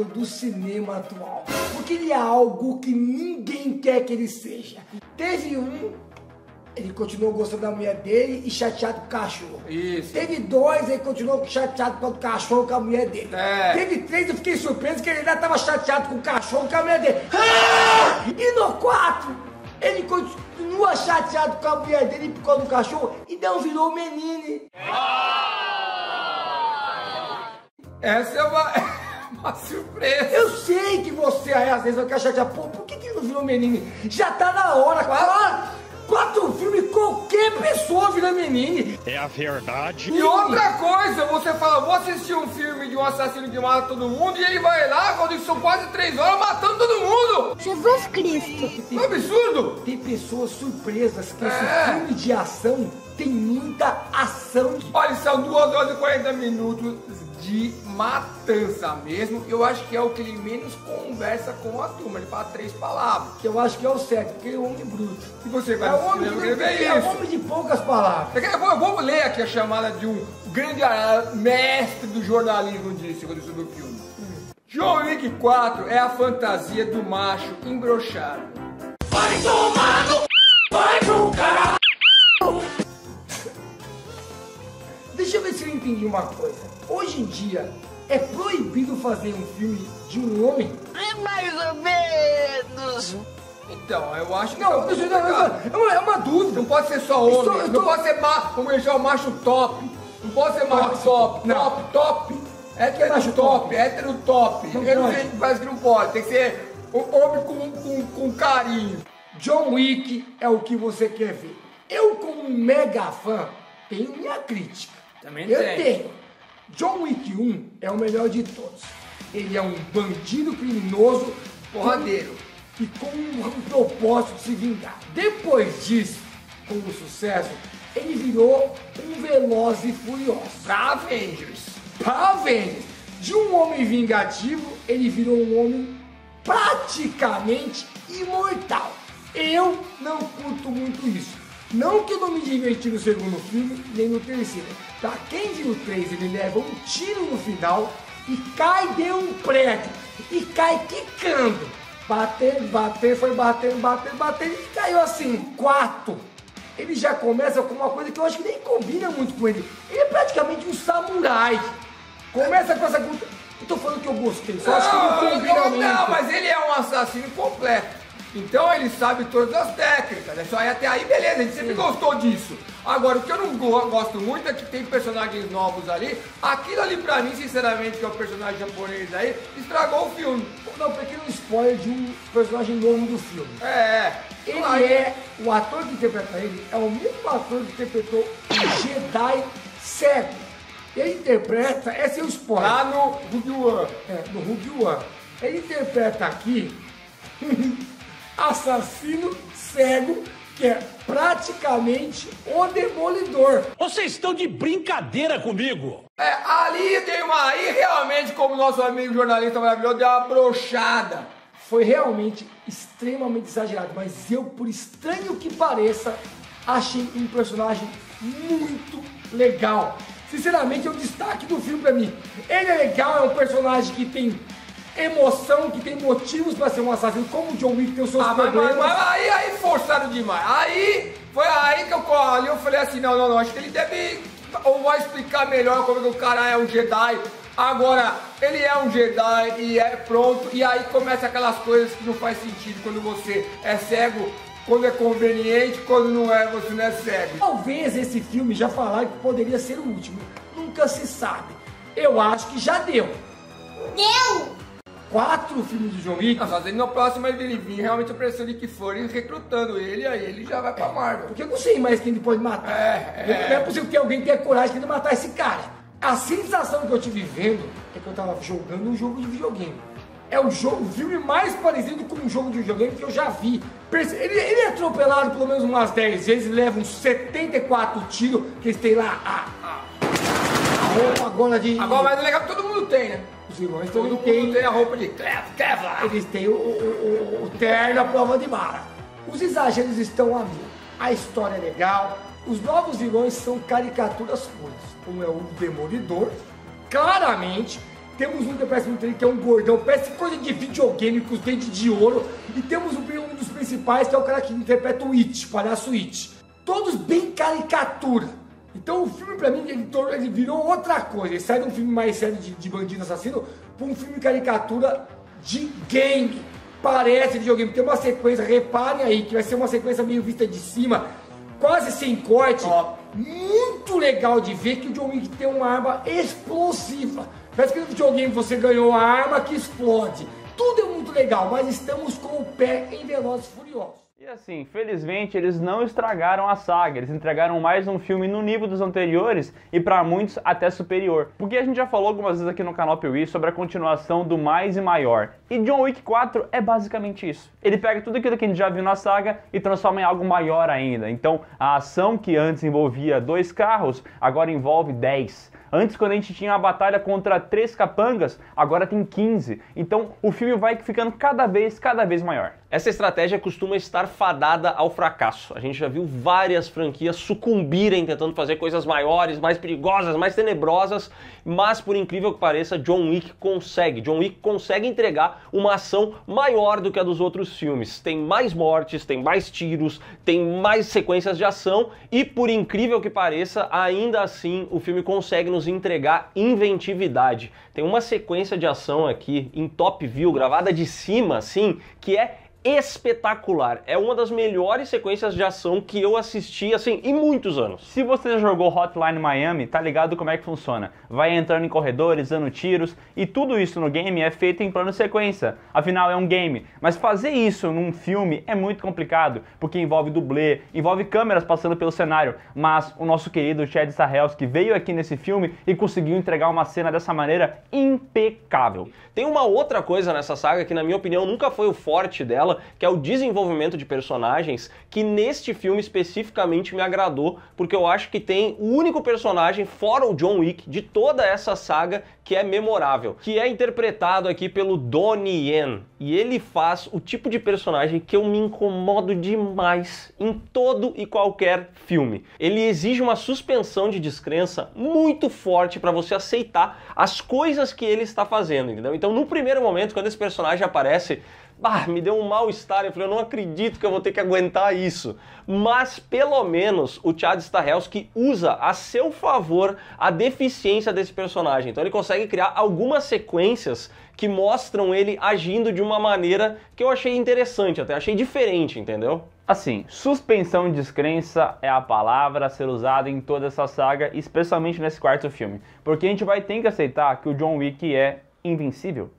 ídolo do cinema atual. Porque ele é algo que ninguém quer que ele seja. Teve um, ele continuou gostando da mulher dele e chateado com o cachorro. Isso. Teve dois, ele continuou chateado com o cachorro com a mulher dele. Teve três, eu fiquei surpreso que ele ainda estava chateado com o cachorro com a mulher dele. E no 4, ele continua chateado com a mulher dele por causa do cachorro e não virou menino. Essa é uma surpresa. Eu sei que você aí às vezes vai ficar chateado. Pô, por que ele não virou menino? Já tá na hora, cara. 4 filmes, qualquer pessoa vira menino. É a verdade. E outra coisa, você fala, vou assistir um filme de um assassino que mata todo mundo, e ele vai lá, quando são quase 3 horas, matando todo mundo. Jesus Cristo. É um absurdo. Tem pessoas surpresas que esse filme de ação tem muita ação. Olha, são 2 horas e 40 minutos de matança mesmo. Eu acho que é o que ele menos conversa com a turma. Ele fala 3 palavras. Que eu acho que é o certo, porque ele é um homem bruto. E você vai É um homem de poucas palavras. Eu vou ler aqui a chamada de um grande mestre do jornalismo disse quando sobre o filme. John Wick 4 é a fantasia do macho embroxado. Vai tomando! Vai pro caralho! Deixa eu ver se eu entendi uma coisa. Hoje em dia, é proibido fazer um filme de um homem? É mais ou menos. Então, eu acho que Não, é uma dúvida. não pode ser só homem, não pode ser como deixar o macho top. Não pode ser macho top. Não. Top. É que é macho top, hétero top. Eu não sei, parece que não pode. Tem que ser homem com carinho. John Wick é o que você quer ver. Eu, como um mega fã, tenho minha crítica. Também eu tem. tenho. John Wick 1 é o melhor de todos. Ele é um bandido criminoso, Porradeiro. e com um propósito de se vingar. Depois disso, com o sucesso, ele virou um Veloz e Furioso. Pra Avengers. Para Avengers. De um homem vingativo, ele virou um homem praticamente imortal. Eu não curto muito isso. Não que eu não me diverti no segundo filme, nem no terceiro. Pra quem viu o 3, ele leva um tiro no final e cai de um prédio. E cai quicando. Foi batendo e caiu assim, 4. Ele já começa com uma coisa que eu acho que nem combina muito com ele. Ele é praticamente um samurai. Começa com essa... Eu tô falando que eu gostei, só acho que não combina muito. Não, mas ele é um assassino completo. Então ele sabe todas as técnicas. É só ir até aí, beleza, a gente sempre gostou disso. Agora, o que eu não gosto muito é que tem personagens novos ali. Aquilo ali pra mim, sinceramente, que é o personagem japonês aí, estragou o filme. Não, pequeno spoiler de um personagem novo do filme. O ator que interpreta ele é o mesmo ator que interpretou o Jedi cego. Ele interpreta, esse é o spoiler. Lá no Rogue One. No Rogue One. Ele interpreta aqui assassino cego, que é praticamente o Demolidor. Vocês estão de brincadeira comigo. Ali tem uma... Aí realmente, como nosso amigo jornalista maravilhoso, deu uma brochada. Foi realmente extremamente exagerado, mas eu, por estranho que pareça, achei um personagem muito legal. Sinceramente, é o destaque do filme pra mim. Ele é legal, é um personagem que tem emoção, que tem motivos pra ser um assassino, como o John Wick tem os seus problemas. Mas aí forçaram demais. Aí foi aí que eu falei assim, não, acho que ele deve... Ou vai explicar melhor como é que o cara é um Jedi. Agora, ele é um Jedi e é pronto. E aí começa aquelas coisas que não faz sentido quando você é cego, quando é conveniente, quando não é, você não é cego. Talvez esse filme já falaram que poderia ser o último. Nunca se sabe. Eu acho que já deu. Deu! 4 filmes de John Wick. Fazendo no próximo ele vir realmente a pressão de que forem recrutando ele, aí ele já vai pra Marvel. Porque eu não sei mais quem ele pode matar. Não é possível que alguém tenha coragem de matar esse cara. A sensação que eu tive vendo é que eu tava jogando um jogo de videogame. É o filme mais parecido com um jogo de videogame que eu já vi. Ele é atropelado pelo menos umas 10 vezes, leva uns 74 tiros, que eles têm lá a roupa agora de... Agora, mas é legal que todo mundo tem, né? Os vilões Todo mundo tem a roupa de Kevlar. Eles têm o terno à prova de bala. Os exageros estão a mil. A história é legal. Os novos vilões são caricaturas puras. Como é o Demolidor. Claramente Temos um que parece muito que é um gordão, parece coisa de videogame com os dentes de ouro. E temos um dos principais, que é o cara que interpreta o It, palhaço It. Todos bem caricatura. Então o filme pra mim, ele virou outra coisa. Ele sai de um filme mais sério de bandido assassino pra um filme caricatura de gangue. Parece videogame. Tem uma sequência, reparem aí, que vai ser uma sequência meio vista de cima, quase sem corte. Muito legal de ver que o John Wick tem uma arma explosiva. Parece que no videogame você ganhou a arma que explode. Tudo é muito legal, mas estamos com o pé em Velozes e Furiosos. E assim, felizmente eles não estragaram a saga, eles entregaram mais um filme no nível dos anteriores e para muitos até superior. Porque a gente já falou algumas vezes aqui no canal Piuí sobre a continuação do mais e maior. E John Wick 4 é basicamente isso. Ele pega tudo aquilo que a gente já viu na saga e transforma em algo maior ainda. Então a ação que antes envolvia 2 carros, agora envolve 10. Antes, quando a gente tinha a batalha contra 3 capangas, agora tem 15. Então o filme vai ficando cada vez maior. Essa estratégia costuma estar fadada ao fracasso. A gente já viu várias franquias sucumbirem tentando fazer coisas maiores, mais perigosas, mais tenebrosas, mas por incrível que pareça, John Wick consegue. John Wick consegue entregar uma ação maior do que a dos outros filmes. Tem mais mortes, tem mais tiros, tem mais sequências de ação e por incrível que pareça, ainda assim o filme consegue nos entregar inventividade. Tem uma sequência de ação aqui em top view, gravada de cima, assim, que é espetacular. É uma das melhores sequências de ação que eu assisti, assim, em muitos anos. Se você já jogou Hotline Miami, tá ligado como é que funciona. Vai entrando em corredores, dando tiros, e tudo isso no game é feito em plano sequência. Afinal, é um game. Mas fazer isso num filme é muito complicado, porque envolve dublê, envolve câmeras passando pelo cenário. Mas o nosso querido Chad Stahelski veio aqui nesse filme e conseguiu entregar uma cena dessa maneira impecável. Tem uma outra coisa nessa saga que, na minha opinião, nunca foi o forte dela, que é o desenvolvimento de personagens, que neste filme especificamente me agradou, porque eu acho que tem o único personagem, fora o John Wick, de toda essa saga que é memorável, que é interpretado aqui pelo Donnie Yen. E ele faz o tipo de personagem que eu me incomodo demais em todo e qualquer filme. Ele exige uma suspensão de descrença muito forte para você aceitar as coisas que ele está fazendo, entendeu? Então, no primeiro momento, quando esse personagem aparece, me deu um mal-estar, eu falei, eu não acredito que eu vou ter que aguentar isso. Mas, pelo menos, o Chad Stahelski usa a seu favor a deficiência desse personagem. Então ele consegue criar algumas sequências que mostram ele agindo de uma maneira que eu achei interessante, até achei diferente, entendeu? Assim, suspensão de descrença é a palavra a ser usada em toda essa saga, especialmente nesse quarto filme. Porque a gente vai ter que aceitar que o John Wick é invencível.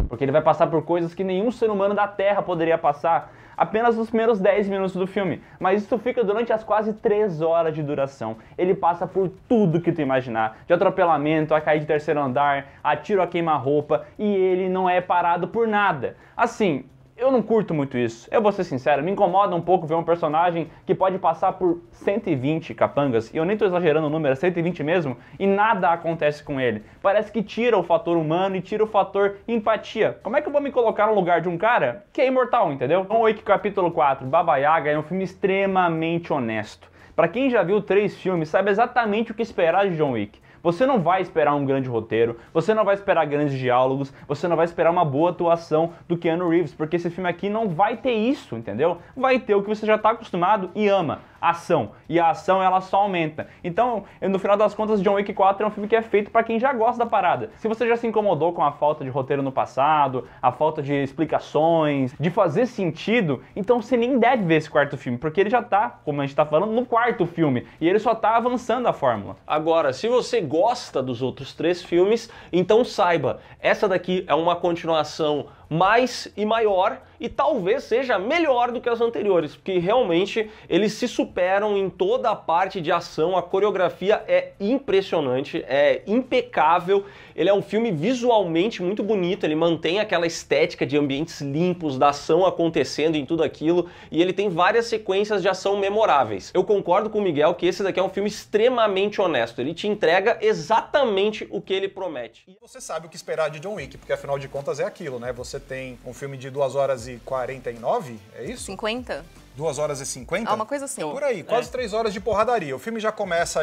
Porque ele vai passar por coisas que nenhum ser humano da Terra poderia passar apenas nos primeiros 10 minutos do filme. Mas isso fica durante as quase 3 horas de duração. Ele passa por tudo que tu imaginar. De atropelamento, a cair de terceiro andar, a tiro a queima-roupa. E ele não é parado por nada. Assim, eu não curto muito isso. Eu vou ser sincero, me incomoda um pouco ver um personagem que pode passar por 120 capangas, e eu nem tô exagerando o número, é 120 mesmo, e nada acontece com ele. Parece que tira o fator humano e tira o fator empatia. Como é que eu vou me colocar no lugar de um cara que é imortal, entendeu? John Wick capítulo 4, Baba Yaga, é um filme extremamente honesto. Pra quem já viu 3 filmes, sabe exatamente o que esperar de John Wick. Você não vai esperar um grande roteiro, você não vai esperar grandes diálogos, você não vai esperar uma boa atuação do Keanu Reeves, porque esse filme aqui não vai ter isso, entendeu? Vai ter o que você já está acostumado e ama, ação. E a ação, ela só aumenta. Então, no final das contas, John Wick 4 é um filme que é feito para quem já gosta da parada. Se você já se incomodou com a falta de roteiro no passado, a falta de explicações, de fazer sentido, então você nem deve ver esse quarto filme, porque ele já tá, como a gente tá falando, no quarto filme, e ele só tá avançando a fórmula. Agora, se você gosta dos outros 3 filmes, então saiba, essa daqui é uma continuação mais e maior e talvez seja melhor do que as anteriores, porque realmente eles se superam em toda a parte de ação, a coreografia é impressionante, é impecável, ele é um filme visualmente muito bonito, ele mantém aquela estética de ambientes limpos, da ação acontecendo em tudo aquilo, e ele tem várias sequências de ação memoráveis. Eu concordo com o Miguel que esse daqui é um filme extremamente honesto, ele te entrega exatamente o que ele promete. E você sabe o que esperar de John Wick, porque afinal de contas é aquilo, né? Você tem um filme de 2 horas e 49, é isso? 50? 2 horas e 50? Uma coisa assim. Por aí, quase 3 horas de porradaria. O filme já começa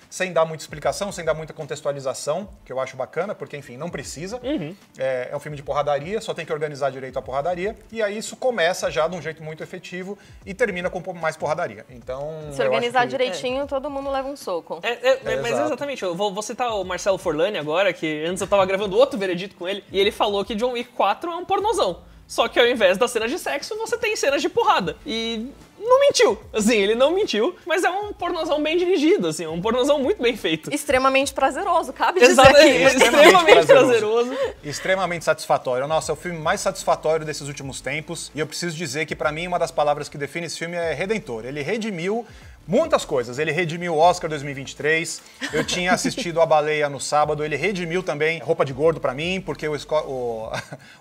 sem dar muita explicação, sem dar muita contextualização, que eu acho bacana, porque, enfim, não precisa. É um filme de porradaria, só tem que organizar direito a porradaria. E aí isso começa já de um jeito muito efetivo e termina com mais porradaria. Então, se organizar direitinho, todo mundo leva um soco. Mas exatamente, eu vou citar o Marcelo Forlani agora, que antes eu tava gravando outro veredito com ele, e ele falou que John Wick 4 é um pornozão. Só que ao invés das cenas de sexo, você tem cenas de porrada. E não mentiu. Assim, ele não mentiu, mas é um pornozão bem dirigido, assim, um pornozão muito bem feito. Extremamente prazeroso, cabe dizer Exato, aqui. extremamente prazeroso. Extremamente satisfatório. Nossa, é o filme mais satisfatório desses últimos tempos. E eu preciso dizer que, pra mim, uma das palavras que define esse filme é redentor. Ele redimiu muitas coisas. Ele redimiu o Oscar 2023. Eu tinha assistido A Baleia no sábado. Ele redimiu também Roupa de Gordo pra mim, porque o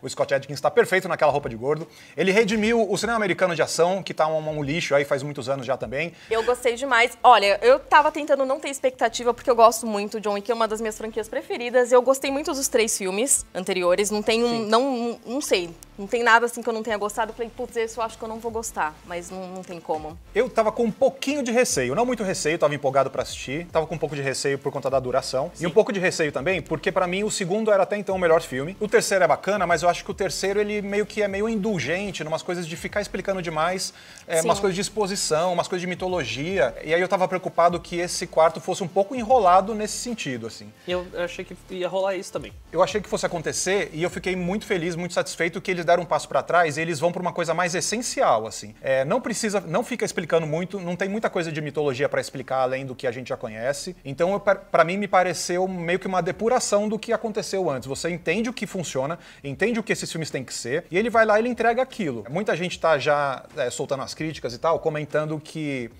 Scott Adkins tá perfeito naquela roupa de gordo. Ele redimiu o cinema americano de ação, que tá um lixo aí faz muitos anos já também. Eu gostei demais. Olha, eu tava tentando não ter expectativa, porque eu gosto muito. John Wick é uma das minhas franquias preferidas. Eu gostei muito dos 3 filmes anteriores. Não tem não sei. Não tem nada assim que eu não tenha gostado. Eu falei, putz, esse eu acho que eu não vou gostar. Mas não tem como. Eu tava com um pouquinho de receio. Não muito receio, tava empolgado pra assistir. Tava com um pouco de receio por conta da duração. Sim. E um pouco de receio também, porque pra mim o segundo era até então o melhor filme. O terceiro é bacana, mas eu acho que o terceiro ele meio indulgente, numas coisas de ficar explicando demais, umas coisas de exposição, umas coisas de mitologia. E aí eu tava preocupado que esse quarto fosse um pouco enrolado nesse sentido, assim. Eu achei que ia rolar isso também. Eu achei que fosse acontecer e eu fiquei muito feliz, muito satisfeito que eles deram um passo pra trás e eles vão pra uma coisa mais essencial, assim. Não fica explicando muito, não tem muita coisa de mitologia pra explicar além do que a gente já conhece. Então, pra mim, me pareceu meio que uma depuração do que aconteceu antes. Você entende o que funciona, entende o que esses filmes têm que ser, e ele vai lá e ele entrega aquilo. Muita gente tá já soltando as críticas e tal, comentando que...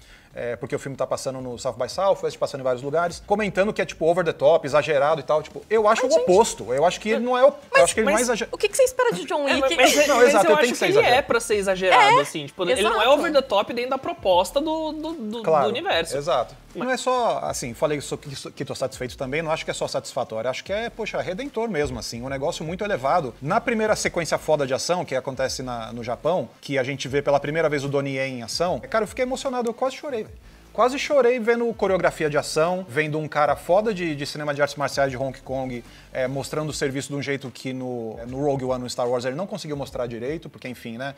porque o filme tá passando no South by Southwest, passando em vários lugares, comentando que é tipo over the top, exagerado e tal. Tipo, eu acho o oposto. Eu acho que ele não é eu acho que ele não é exagerado. O que você espera de John Wick? Mas eu acho que ele é pra ser exagerado, assim. Tipo, ele não é over the top dentro da proposta do universo. Exato. Não é só, assim, falei que tô satisfeito também, não acho que é só satisfatório, acho que é, redentor mesmo, assim, um negócio muito elevado. Na primeira sequência foda de ação, que acontece no Japão, que a gente vê pela primeira vez o Donnie Yen em ação, cara, eu fiquei emocionado, eu quase chorei, velho. Quase chorei vendo coreografia de ação, vendo um cara foda de cinema de artes marciais de Hong Kong mostrando o serviço de um jeito que no Rogue One, no Star Wars, ele não conseguiu mostrar direito, porque, enfim, né?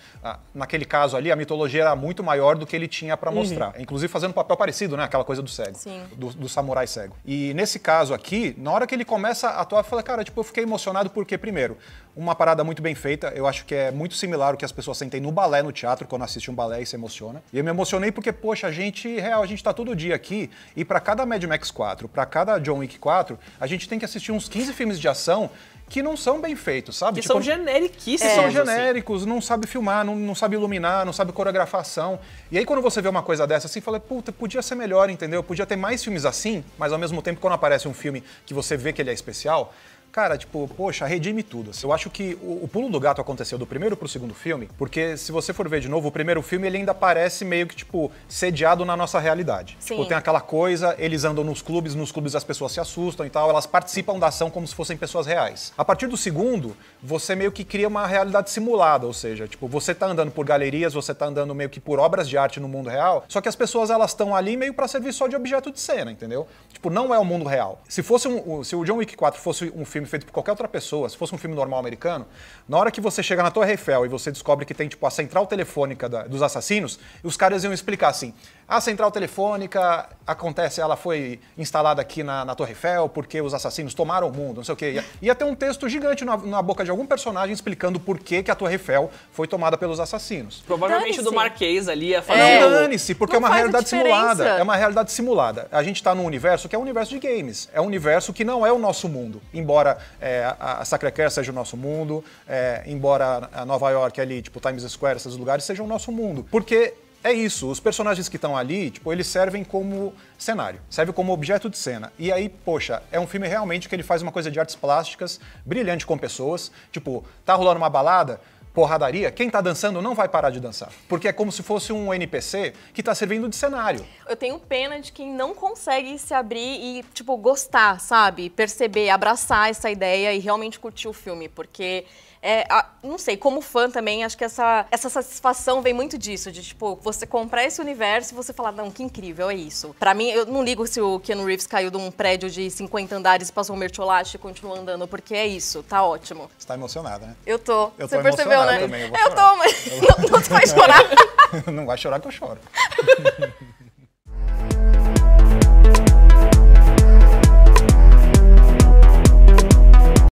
Naquele caso ali, a mitologia era muito maior do que ele tinha pra mostrar. Inclusive fazendo um papel parecido, né? Aquela coisa do cego, do samurai cego. E nesse caso aqui, na hora que ele começa a atuar, eu falei, cara, tipo, eu fiquei emocionado porque, primeiro, uma parada muito bem feita, eu acho que é muito similar ao que as pessoas sentem no balé, no teatro, quando assiste um balé e se emociona. E eu me emocionei porque, poxa, a gente tá todo dia aqui e pra cada Mad Max 4, pra cada John Wick 4, a gente tem que assistir uns 15 filmes de ação que não são bem feitos, sabe? Que são generiquíssimos. São genéricos, não sabe filmar, não sabe iluminar, não sabe coreografar ação. E aí quando você vê uma coisa dessa assim, fala, puta, podia ser melhor, entendeu? Podia ter mais filmes assim, mas ao mesmo tempo quando aparece um filme que você vê que ele é especial, cara, tipo, poxa, redime tudo. Eu acho que o pulo do gato aconteceu do primeiro pro segundo filme, porque se você for ver de novo, o primeiro filme ele ainda parece meio que, tipo, sediado na nossa realidade. Sim. Tipo, tem aquela coisa, eles andam nos clubes as pessoas se assustam e tal, elas participam da ação como se fossem pessoas reais. A partir do segundo, você meio que cria uma realidade simulada, ou seja, tipo, você tá andando por galerias, você tá andando meio que por obras de arte no mundo real, só que as pessoas, elas estão ali meio pra servir só de objeto de cena, entendeu? Tipo, não é o mundo real. Se o John Wick 4 fosse um filme feito por qualquer outra pessoa, se fosse um filme normal americano, na hora que você chega na Torre Eiffel e você descobre que tem, tipo, a central telefônica dos assassinos, os caras iam explicar assim, a central telefônica ela foi instalada aqui na Torre Eiffel porque os assassinos tomaram o mundo, não sei o quê. Ia ter um texto gigante na boca de algum personagem explicando por que a Torre Eiffel foi tomada pelos assassinos. Provavelmente do Marquês ali ia fazer... Não, dane-se, porque é uma realidade simulada. É uma realidade simulada. A gente tá num universo que é um universo de games. É um universo que não é o nosso mundo. Embora a Sacré-Cœur seja o nosso mundo, embora a Nova York ali, tipo Times Square, esses lugares, sejam o nosso mundo. Porque é isso, os personagens que estão ali, tipo, eles servem como cenário, servem como objeto de cena. E aí, poxa, é um filme realmente que ele faz uma coisa de artes plásticas, brilhante com pessoas. Tipo, tá rolando uma balada, porradaria, quem tá dançando não vai parar de dançar. Porque é como se fosse um NPC que tá servindo de cenário. Eu tenho pena de quem não consegue se abrir e, tipo, gostar, sabe? Perceber, abraçar essa ideia e realmente curtir o filme, porque não sei, como fã também, acho que essa satisfação vem muito disso, de tipo, você comprar esse universo e você falar, não, que incrível, é isso. Pra mim, eu não ligo se o Keanu Reeves caiu de um prédio de 50 andares e passou um mertiolate e continua andando, porque é isso, tá ótimo. Você tá emocionada, né? Eu tô. Eu Você tô percebeu, né? também, eu vou Eu chorar. tô, mas não te faz chorar. Não vai chorar que eu choro.